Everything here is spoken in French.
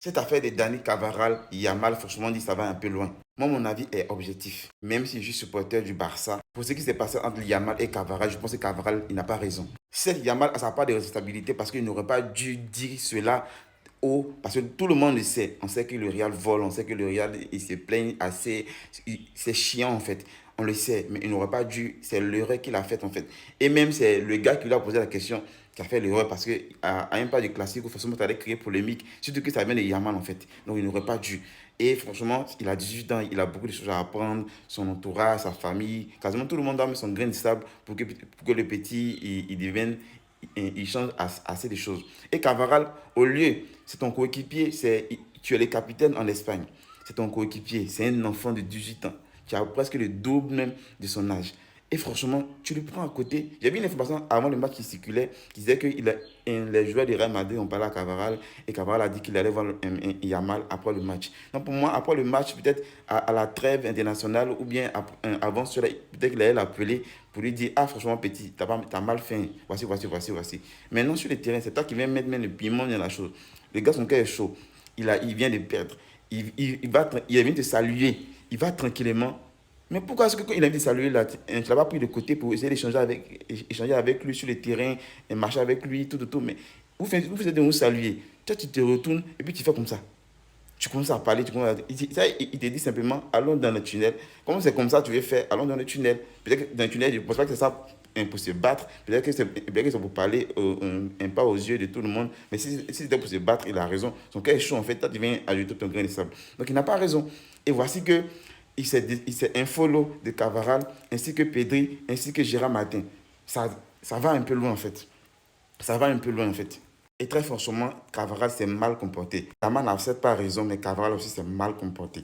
Cette affaire de Dani Cavaral, Yamal, franchement dit ça va un peu loin. Moi, mon avis est objectif. Même si je suis supporter du Barça, pour ce qui s'est passé entre Yamal et Cavaral, je pense que Cavaral, il n'a pas raison. Certes, Yamal a sa part de responsabilité parce qu'il n'aurait pas dû dire cela parce que tout le monde le sait. On sait que le Real vole, on sait que le Real il se plaigne assez. C'est chiant en fait. On le sait, mais il n'aurait pas dû. C'est l'erreur qu'il a faite en fait. Et même c'est le gars qui lui a posé la question qui a fait l'erreur parce qu'à un pas du classique, forcément, ça allait créer polémique. Surtout que ça vient de Yaman en fait. Donc il n'aurait pas dû. Et franchement, il a 18 ans, il a beaucoup de choses à apprendre. Son entourage, sa famille, quasiment tout le monde a mis son grain de sable pour que le petit il devienne il change assez de choses. Et Cavaral, au lieu, c'est ton coéquipier, tu es le capitaine en Espagne. C'est ton coéquipier, c'est un enfant de 18 ans, qui a presque le double même de son âge. Et franchement, tu le prends à côté. J'ai vu une information avant le match qui circulait, qui disait que les joueurs du Real Madrid ont parlé à Cavaral et Cavaral a dit qu'il allait voir Yamal après le match. Donc pour moi, après le match, peut-être à la trêve internationale ou bien avant cela, peut-être qu'il allait l'appeler pour lui dire, ah franchement petit, t'as mal fait, voici. Maintenant sur le terrain, c'est toi qui viens mettre le piment dans la chose. Le gars, son cœur est chaud, il vient de perdre, il vient de saluer, il va tranquillement. Mais pourquoi est-ce que quand il a été salué là, tu ne l'as pas pris de côté pour essayer échanger avec lui sur le terrain, et marcher avec lui, tout. Mais vous faites de vous saluer. Toi, tu te retournes et puis tu fais comme ça. Tu commences à parler, il te dit simplement, allons dans le tunnel. Comme c'est comme ça que tu veux faire, allons dans le tunnel. Peut-être que dans le tunnel, je ne pense pas que c'est ça pour se battre. Peut-être que c'est pour parler un pas aux yeux de tout le monde. Mais si c'était pour se battre, il a raison. Son cœur est chaud, en fait, toi, tu viens ajouter ton grain de sable. Donc, il n'a pas raison. Et voici que il s'est infolo de Cavaral, ainsi que Pedri, ainsi que Gérard Martin. Ça va un peu loin, en fait. Ça va un peu loin, en fait. Et très franchement, Cavaral s'est mal comporté. Yamal n'a certes pas raison, mais Cavaral aussi s'est mal comporté.